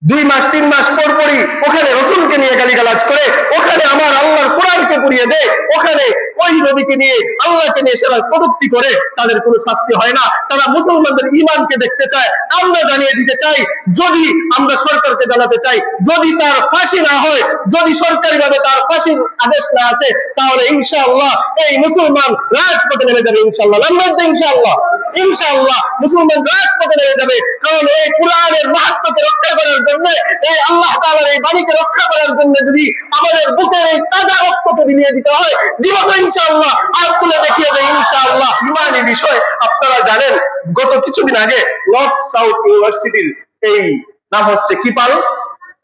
2 মাস 3 মাস পর পরই ওখানে রসুলকে নিয়ে গালিগালাজ করে, ওখানে আমার আল্লাহর কোরআনকে পুড়িয়ে দেয়, ওখানে ওই নবীকে নিয়ে আল্লাহকে নিয়ে সেরা কটূক্তি করে, তাদের কোনো শাস্তি হয় না। তারা মুসলমানদের ঈমানকে দেখতে চায়। আমরা জানিয়ে দিতে চাই, যদি আমরা সরকারকে জানাতে চাই, যদি তার ফাঁসি না হয়, যদি সরকারিভাবে তার ফাঁসির আদেশ না আসে, তাহলে ইনশাআল্লাহ এই মুসলমান রাজপথে নেমে যাবে। ইনশাআল্লাহ, ইনশাআল্লাহ, ইনশাআল্লাহ মুসলমান রাজপথে নেমে যাবে। কারণ এই কোরআনের মাহাত্ম্যকে রক্ষা করার জন্য, এই আল্লাহ তাআলার এই বাণীকে রক্ষা করার জন্য যদি আমাদের বুকের এই তাজা রক্তকে বিলিয়ে দিতে হয়, দিব তো ইনশাআল্লাহ, আর তুলে দেখিয়ে দেয় ইনশাআল্লাহ। ইমানি বিষয় আপনারা জানেন, গত কিছুদিন আগে নর্থ সাউথ ইউনিভার্সিটির এই নাম হচ্ছে কি পাল,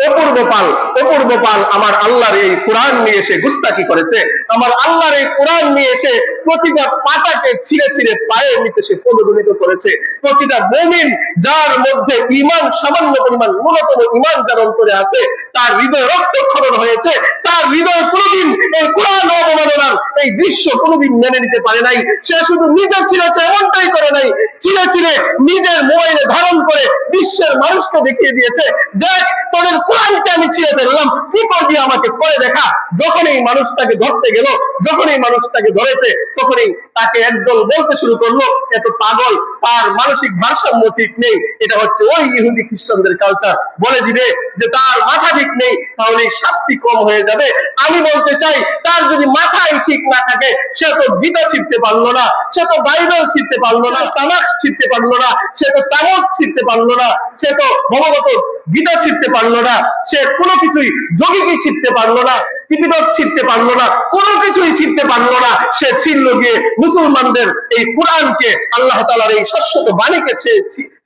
অপূর্ব পাল আমার আল্লাহর এই কোরআন নিয়ে এসে গুস্তাখি করেছে। আমার আল্লাহর এই কোরআন নিয়ে এসে প্রতিটা পাতাকে ছিঁড়ে ছিঁড়ে পায়ের নিচে সে পদদলিত করেছে। প্রতিটা মুমিন যার মধ্যে ঈমান সামান্য পরিমাণ, ন্যূনতম ঈমান যার অন্তরে আছে, তার হৃদয় রক্তক্ষরণ হয়েছে। তার হৃদয় কোনোদিন এই কোরআন অবমাননার এই দৃশ্য কোনোদিন মেনে নিতে পারে নাই। সে শুধু নিজে ছিঁড়েছে, এমনটাই করে নাই, ছিঁড়ে ছিঁড়ে নিজের মোবাইলে ধারণ করে বিশ্বের মানুষকে দেখিয়ে দিয়েছে, দেখ তোদের কোরআনকে আমি ছিঁড়ে ফেললাম, কি করবি আমাকে করে দেখা। যখন এই মানুষটাকে ধরতে গেল, যখন এই মানুষটাকে ধরেছে, তখনই তাকে একদল বলতে শুরু করলো, এত পাগল, তার মানসিক ভারসাম্য ঠিক নেই, এটা হচ্ছে ওই ইহুদি খ্রিস্টানদের কালচার। বলে দিবে যে তার মাথা ঠিক নেই, তাহলে শাস্তি কম হয়ে যাবে। আমি বলতে চাই, তার যদি মাথায় ঠিক না থাকে, সে তো গীতা ছিঁড়তে পারলো না, সে তো বাইবেল ছিঁড়তে পারলো না, তামাক ছিঁড়তে পারলো না, সে তো তামক ছিঁড়তে পারলো না, সে তো ভগবত গীতা ছিঁড়তে পারলো না, সে কোনো কিছুই যোগীকে ছিঁড়তে পারলো না, ত্রিপিটক ছিঁড়তে পারলো না, কোনো কিছুই ছিঁড়তে পারলো না। সে ছিঁড়ল গিয়ে মুসলমানদের এই কোরআনকে, আল্লাহ তাআলার এই শাশ্বত বাণীকে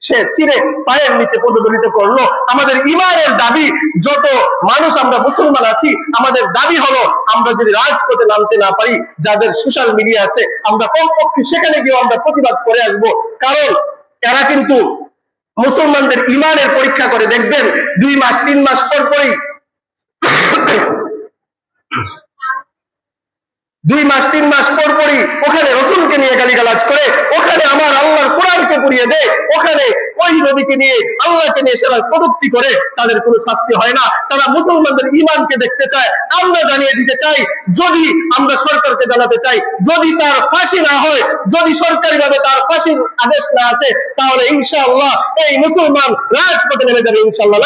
সে ছিঁড়ে পায়ের নিচে পদদলিত করলো। আমাদের ঈমানের দাবি, যত মানুষ আমরা মুসলমান আছি, আমাদের দাবি হলো, আমরা যদি রাজপথে নামতে না পারি, যাদের সোশ্যাল মিডিয়া আছে, আমরা কমপক্ষে সেখানে গিয়ে আমরা প্রতিবাদ করে আসবো। কারণ এরা কিন্তু মুসলমানদের ঈমানের পরীক্ষা করে। দেখবেন 2 মাস 3 মাস পর পরই 2 মাস 3 মাস পর পরই ওখানে রসুলকে নিয়ে গালিগালাজ করে, ওখানে আমার আল্লাহর কোরআনকে পুড়িয়ে দেয়, ওখানে ওই নবীকে নিয়ে আল্লাহকে নিয়ে সেরা কটূক্তি করে, তাদের কোনো শাস্তি হয় না। তারা মুসলমানদের ঈমানকে দেখতে চায়। আমরা জানিয়ে দিতে চাই, যদি আমরা সরকারকে জানাতে চাই, যদি তার ফাঁসি না হয়, যদি সরকারিভাবে তার ফাঁসির আদেশ না আসে, তাহলে ইনশাআল্লাহ এই মুসলমান রাজপথে নেমে যাবে। ইনশাআল্লাহ,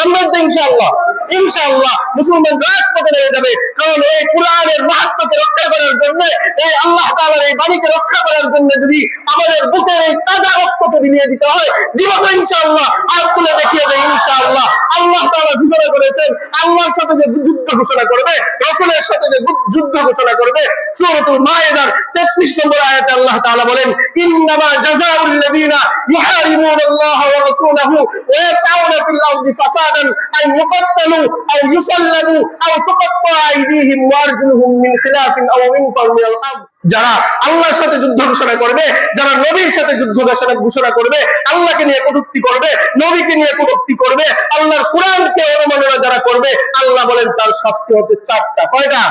ইনশাআল্লাহ, ইনশাআল্লাহ মুসলমান রাজপথে নেমে যাবে। কারণ এই কোরআনের মাহাত্ম্যকে রক্ষা করার জন্য, এই আল্লাহ তাআলার এই বাণীকে রক্ষা করার জন্য যদি আমাদের বুকের এই তাজা রক্তকে বিলিয়ে দিতে হয়, দিব তো ইনশাআল্লাহ, আর তুলে দেখিয়ে দেয় ইনশাআল্লাহ। আল্লাহ তাআলা ঘোষণা করেছেন, আল্লাহর সাথে যে যুদ্ধ ঘোষণা করবে, রাসূলের সাথে যে যুদ্ধ ঘোষণা করবে, সূরাতুল মায়েদার 33 নম্বর আয়াতে আল্লাহ তাআলা বলেন, ইন্নামা জাযাউল লাযীনা ইউহারিবুনাল্লাহা ওয়া রাসূলাহু ওয়া ইয়াসআউনা ফিল আরদি ফাসাদান আন ইউকাত্তালু আও ইউসাল্লাবু আও তুকাত্তা আইদিহিম ওয়া আরজুলুহুম মিন খিলাফিন আও ইনফাউ মিনাল আরদ। যারা আল্লাহর সাথে যুদ্ধ ঘোষণা করবে, যারা নবীর সাথে যুদ্ধ ঘোষণা করবে, আল্লাহকে নিয়ে কটূক্তি করবে, নবীকে নিয়ে কটূক্তি করবে, আল্লাহর কোরআনকে অবমাননা যারা করবে, আল্লাহ বলেন তার শাস্তি হচ্ছে 4টা। কয়টা?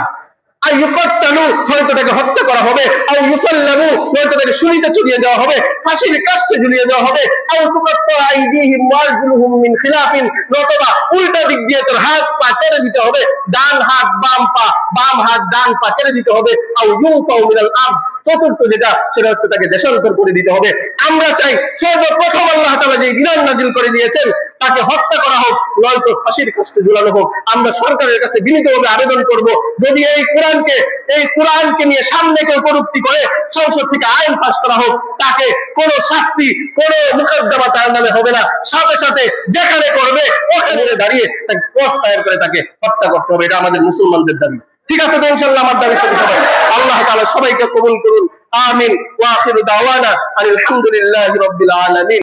আইয়ুকাত্তালু, হয়তো তাকে হত্যা করা হবে, আও ইউসাল্লাবু, হয়তো তাকে ছুরিতে চড়িয়ে দেওয়া হবে, ফাঁসির কাস্টে ঝুলিয়ে দেওয়া হবে, আও তুকাত্তা আইদিহিম ওয়া আরজুলুহুম মিন খিলাফিন, অথবা উল্টা দিক দিয়ে তার হাত পা কেটে দিতে হবে, ডান হাত বাম পা, বাম হাত ডান পা কেটে দিতে হবে, আও ইউফাউ মিনাল আরদ, চতুর্থ যেটা, সেটা হচ্ছে তাকে দেশান্তর করে দিতে হবে। আমরা চাই সর্বপ্রথম আল্লাহ তাআলা যে বিধান নাযিল করে দিয়েছেন, তাকে হত্যা করা হোক, নয়তো ফাঁসির কাস্টে ঝুলানো হোক। আমরা সরকারের কাছে বিনীতভাবে আবেদন করব, যদি এই কোরআনকে নিয়ে সামনে কেউ কটূক্তি করে, সংসদ থেকে আইন পাস করা হোক, তাকে কোনো শাস্তি, কোনো মুকদ্দমা তার নামে হবে না, সাথে সাথে যেখানে করবে ওখানে দাঁড়িয়ে তাকে ক্রস ফায়ার করে তাকে হত্যা করতে হবে। এটা আমাদের মুসলমানদের দাবি। ঠিক আছে তো ইনশাআল্লাহ? আমার দাবির সাথে সবাই আল্লাহ তাআলা সবাইকে কবুল করুন। আমিন। ওয়া আখিরু দাওয়ানা আলহামদুলিল্লাহি রাব্বিল আলামিন।